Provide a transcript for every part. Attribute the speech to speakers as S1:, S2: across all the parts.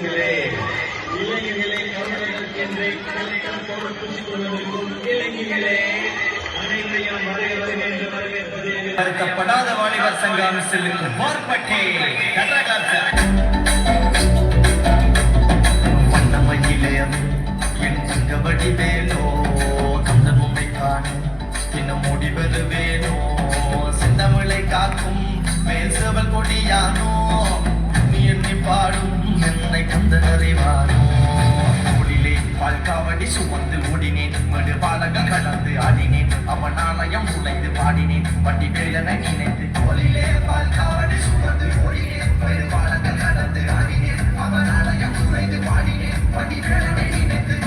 S1: இளைஞர்களே இளைஞர்களே கவர்னருக்கென்றே கலக்கத்தோடு பூசிக் கொண்டிருக்கும் இளைஞர்களே அனைவரையும் வரவேற்பது
S2: வருத்தப்படாத வாலிபர் சங்கம் செல்லுக்கு மார்பட்டே வண்ணமயிலே என் சிங்கவடி வேலோ கந்த பொம்மை காணும் இன்னும் முடிவது வேலோ செந்தமிழை காக்கும் மேசவல் கொடியானோ நீ எண்ணி பாடும் என்னை கந்த நிறைவானோ ஊழிலே பால்காவடி சுமந்து ஓடினேன் மடு பாலகம் கலந்து ஆடினேன் அவன் ஆலயம் உழைந்து பாடினேன் வண்டி வேலனை நினைத்து தோளிலே பால்காவடி சுமந்து ஓடினேன் மடு பாலகம் கலந்து ஆடினேன் அவன் ஆலயம் உழைந்து பாடினேன் வண்டி வேலனை நினைத்து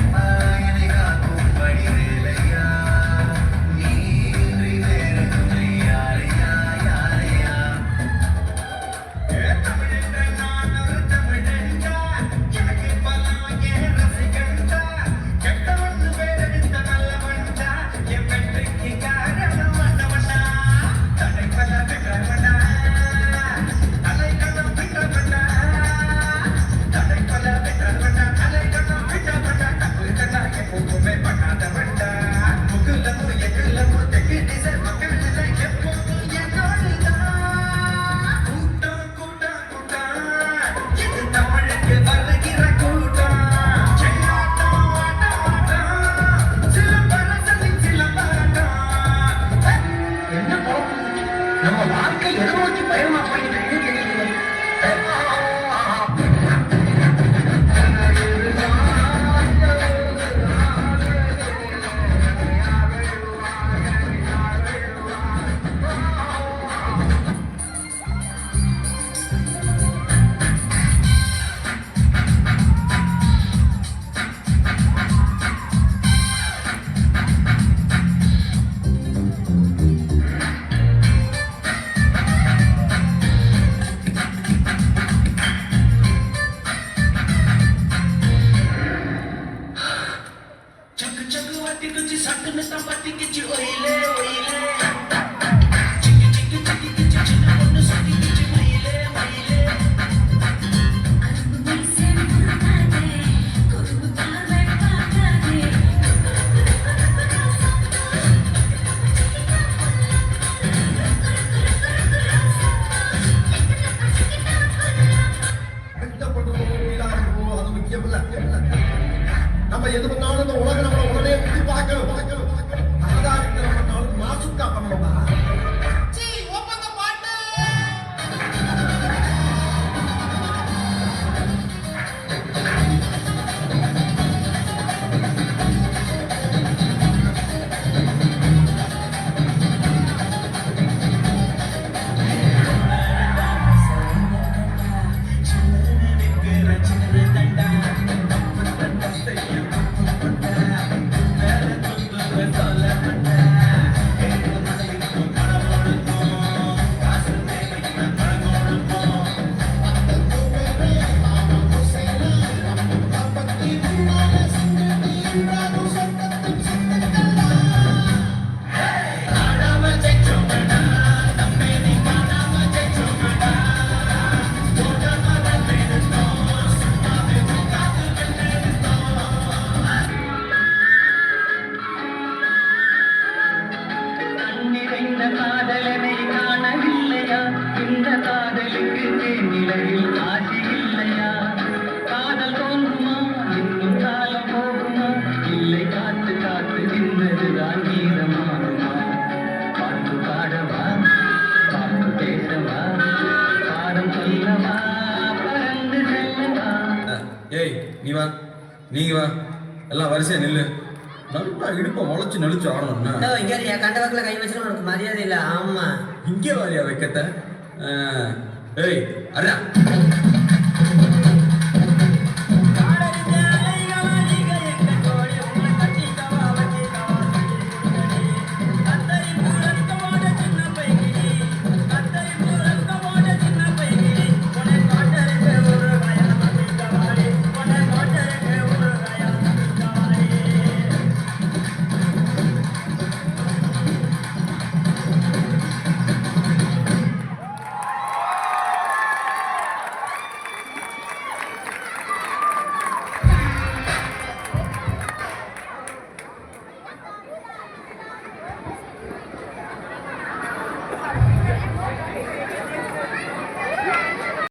S2: நம்ம வாழ்க்கை எதை நோக்கி பயணமா போயிட்டு நம்ம எது பண்ணாலும் இந்த உலக நம்மளை உடனே குடி பார்க்கணும் மாசுக்கா பண்ணணுமா காதலனை காணவில்லையா இந்த காதலுக்கு நிலையில் ஆட்சி இல்லையா காதல் தோன்றுமா இன்னும் காலம் போகுமா இல்லை காத்து காத்து நின்றதுதான் கீதமாகுமா பாட்டு பாடவா பாட்டு பேசவா பாடம் சொல்லவா பறந்து செல்லவா
S3: ஏய் நீ வா நீங்க வா எல்லாம் வரிசையா நில்லு நல்லா இடுப்ப முளைச்சு நெளிச்சு ஆடணும்னா
S4: இங்க கண்டவக்கில் கை வச்சுட்டு உனக்கு மரியாதை இல்லை. ஆமா
S3: இங்கே வாரியா வைக்கத்த ஏய் அண்ணா